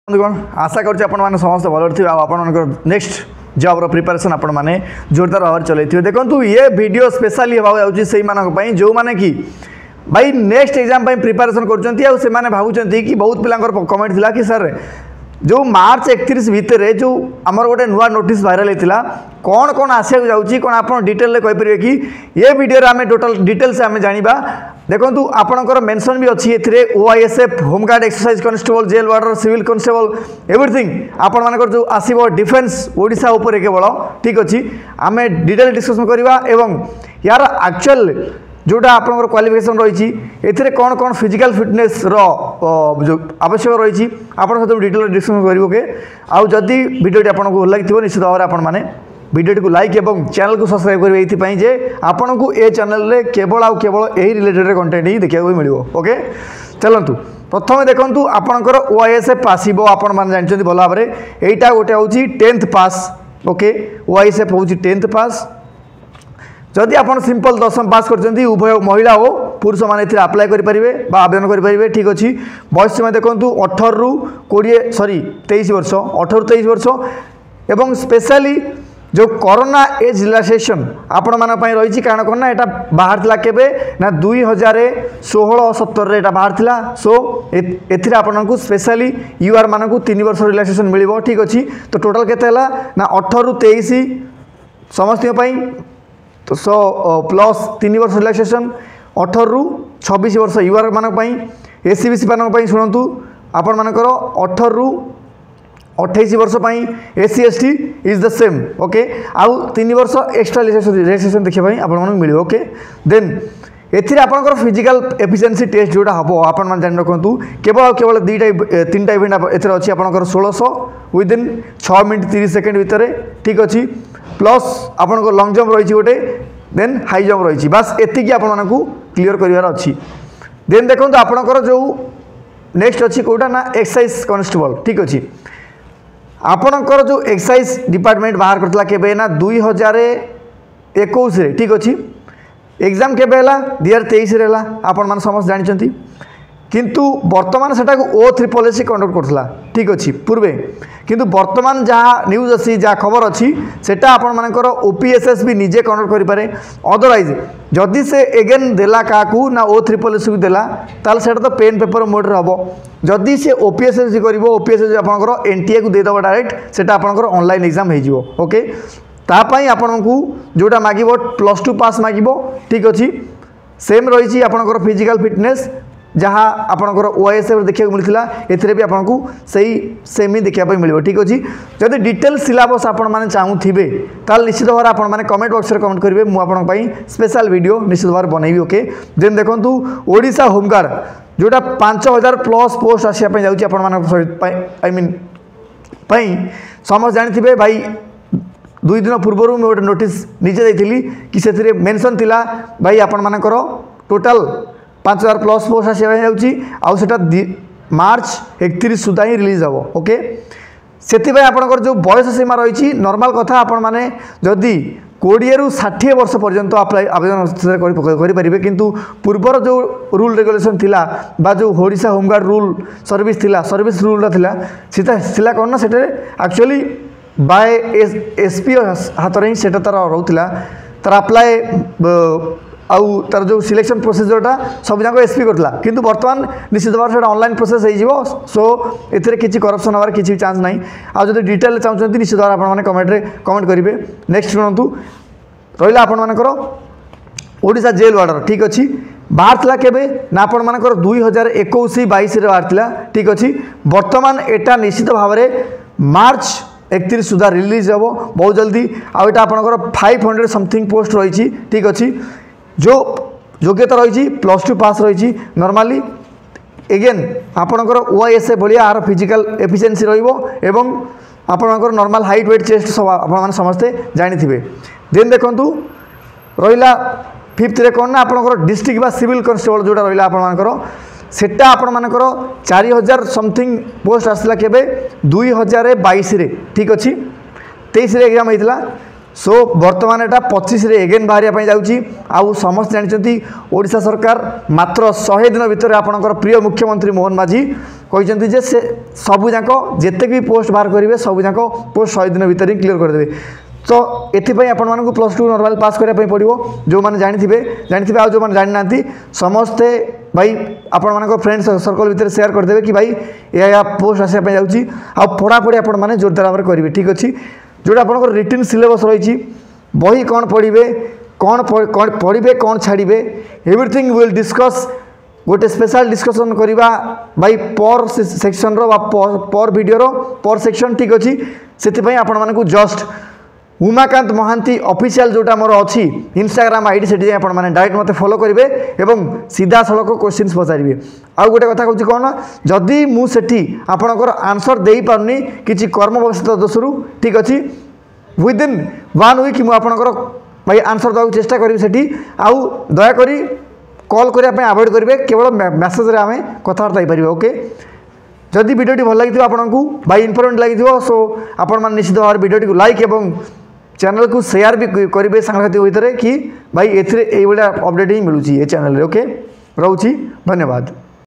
आशा करुँच समस्त भल थे आप नेक्स्ट जॉब प्रिपरेशन आपण मैंने जोरदार भाव चलते देखो ये वीडियो स्पेशली हवा से जो मैंने कि भाई नेक्स्ट एग्जाम प्रिपरेशन कर भावुं कि बहुत पिला कमेंट थिला कि सर जो मार्च 31 भितर जो आमर गोटे नुआ नोटिस वायरल होता कौन कौन आसक जाऊँगी कौन आप डिटेल कहींपर कि ये वीडियो आम टोटाल डिटेल से आम जाना देखो आपंकर मेंशन भी अच्छी ए OISF home guard exercise constable jail warder civil constable everything आपण मानकर जो आसब डिफेन्स ओडिशा उपर केवल ठीक अच्छे आम डिटेल डिस्कसन करवा एवं यार एक्चुअल जोटा आपंकर क्वालिफिकेशन रही एथिरे कौन कौन फिजिकल फिटनेस जो आवश्यक रही आप डिटेल डिस्कसन करेंगे आउ जदि वीडियो आपको भल लगी निश्चित भाव में आपने वीडियो को लाइक एवं चैनल को सब्सक्राइब करेंगे ये आपन को ए चैनल रे केवल आउ केवल यही रिलेटेड कंटेंट ही देखा मिले ओके चलतु प्रथम देखूँ आपंकर OISF आसो आपण मैंने जानते भल भाव में यहीटा गोटे हूँ 10th पास ओके OISF हूँ 10th पास जदि आप सिंपल 10th पास कर उभय महिला हो पुरुष मैंने आप्लाय करेंगे आवेदन करेंगे ठीक अच्छे बयस सीमा देखूँ 18 रू 20 सॉरी 23 वर्ष 18 रू 23 वर्ष एवं स्पेशली जो कोरोना एज रिलैक्सेशन आपण मानी रही कारण कौन ना यहाँ बाहर केबे ना 2016-17 बाहर थिला सो एथिरे आपन को स्पेशली यूआर मान को 3 वर्ष रिलैक्सेशन मिलिबो ठीक अच्छी तो टोटल केते हला ना 18 रू 23 समस्त तो सो प्लस 3 वर्ष रिलैक्सेशन 18 रू 26 वर्ष यूआर मान SC/BC मान शुणु आपण मानकर 18 रू 28 वर्ष SC/ST is the same okay आउ 3 वर्ष एक्स्ट्रा रिलैक्सेशन देखा आप मिले ओके देन एथिरे आपनकर फिजिकल एफिशिएंसी टेस्ट जोड़ा हम आप जान रखु केवल केवल 3टा इवेंट एथरे अच्छी आपनकर 1600 विदिन 6 मिनट 30 सेकेंड भितर ठीक अच्छी प्लस आपनकर लॉन्ग जंप रही गोटे देन हाई जंप रही बस एतिकी आपको क्लीयर करार अच्छी देन देखो आपनकर जो नेक्स्ट अच्छी कौटा ना एक्सरसाइज कॉन्स्टेबल ठीक अच्छी आपणकर जो एक्सरसाइज डिपार्टमेंट बाहर करता केबे ना 2021 ठीक अच्छी एग्जाम केबे हला 2023 रे हला आपण मान समस्त जानछंती किंतु वर्तमान सेटा को O3 पॉलिसी कंडक्ट करथला ठीक अच्छी पूर्वे किंतु वर्तमान जहाँ न्यूज अच्छी जहाँ खबर अच्छी सेटा आपण मानकर OPSS भी निजे कंडक्ट करि पारे अदरवाइज जदि से एगेन देला काकू ना O3 पॉलिसी को देला ताल सेटा तो पेन पेपर मोड रे हबो जदि से OPSS करिवो OPSS आपनकर NTA को दे दबो डायरेक्ट सेटा आपनकर ऑनलाइन एग्जाम हे जिवो ओके तापाई आपनकू जोटा मागिबो +2 पास मागिबो ठीक अच्छी सेम रही आपनकर फिजिकल फिटनेस जहाँ आपंकर OISF देखा मिलता एथिरे भी आपको सही सेम ही देखा मिले ठीक अच्छे जदि डिटेल सिलेबस आपण मैंने चाहूथे ताल निश्चित भाव आप कमेंट बॉक्स में कमेंट करेंगे मुझे स्पेशल वीडियो निश्चित भाव बनैबी ओके देन देखूँ ओडिशा होमगार्ड जोटा 5000+ पोस्ट आसापी जाऊँगी आई मीन समस्त जानी भाई 2 दिन पूर्व मैं गोटे नोटिस निजे देती कि से मेंशन थिला भाई आपण मानकर टोटाल 5000+ पोस्ट आसा मार्च 31 सुधा ही रिलीज हम ओके से आपंकर जो बयस सीमा रही नॉर्मल कथा आपण मैंने जदि 20 रू 60 वर्ष पर्यंत आवेदन करेंगे किंतु पूर्वर जो रूल रेगुलेशन थिला बा जो ओडिशा होमगार्ड रूल सर्विस थिला सर्विस रूल थिला कौन ना से एक्चुअली बाय SP हाथ में ही तार रोला तार अप्लाय आउ तार जो सिलेक्शन प्रोसीजरटा सब जाक SP करता किंतु वर्तमान निश्चित भाव से ऑनलाइन प्रोसेस हो सो एथिरे किसी करप्शन हमार किसी चांस ना आ जो डिटेल चाहते निश्चित भाव आपने कमेंट करेंगे नेक्स्ट शुणु रहा आपर ओडिशा जेल वार्डर ठीक अच्छी बाहर थिला केबे ना आपण मानकर 2021-22 बाहर थिला ठीक अच्छी वर्तमान एटा निश्चित भाव में मार्च 31 सुधा रिलीज हम बहुत जल्दी आटा आपंकर 500 समथिंग पोस्ट रही ठीक अच्छी जो योग्यता रही +2 पास रही नॉर्मली एगेन आपणकर OISF भाया आर फिजिकल एफिशिएंसी एवं आपणकर नॉर्मल हाइट वेट चेस्ट सब आप समस्ते जानी देन देखूँ रहा 5th रे कौन ना आपणकर डिस्ट्रिक्ट बा सिविल कॉन्स्टेबल जोटा रहा आपणकर सेटा आपण मानकर 4000 समथिंग पोस्ट आसला केबे 2022 रे ठीक अच्छी 23 रे एग्जाम होता सो वर्तमान एटा 25 रे एगेन बाहरिया जाऊँगी आउ समस्त जानते ओडिशा सरकार मात्र 100 दिन भितर आपणकर प्रिय मुख्यमंत्री मोहन माझी कहते जे से सबूक जिते भी पोस्ट बाहर करेंगे सबूक पोस्ट 100 दिन भितर क्लीयर करदे। तो ये आपण मानक +2 नॉर्मल पास करने पड़ो जो मैंने जानी आज जो मैंने जानी ना समस्ते भाई आपण मान फ्रेंड सर्कल भितर शेयर करदे कि भाई या पोस्ट आसापी जाऊँगी आ पढ़ापढ़ी आपण मैंने जोरदार भाव में करेंगे। ठीक अच्छे जोटा आप रिटिन सिलेबस रही बही कौन पढ़े कौन पढ़े कौन छाड़े एवरीथिंग विल डिस्कस गोटे स्पेशल डिस्कसन करवा भाई पर सेक्शन पर वीडियो पर सेक्शन। ठीक अच्छे से आपण मानक जस्ट उमाकांत महांती ऑफिशियल जोटा मोर अच्छी इंस्टाग्राम आईडी से मैंने डायरेक्ट मत फॉलो करेंगे एवं सीधा सड़क क्वेश्चन पचारे। आउ गोटे कथा कहूँ कौन जदि मुझे आपणकर आंसर दे पारनी कि कर्मवशत दोषरू ठीक अच्छे विदिन 1 वीक मुझे भाई आंसर देवाक चेष्टा करी से आउ दयाकोरी कॉल करने अवॉइड करेंगे केवल मेसेज आम कथबार्ता पारे। ओके जदि वीडियो भल लगी आपको भाई इनफॉर्मेटिव लगी सो आपण निश्चित भाव वीडियो को लाइक एवं चैनल को शेयर भी करेंगे सांगसाथी भितर कि भाई एथरे अपडेट ही मिलूँ ये चैनल। ओके रोची धन्यवाद।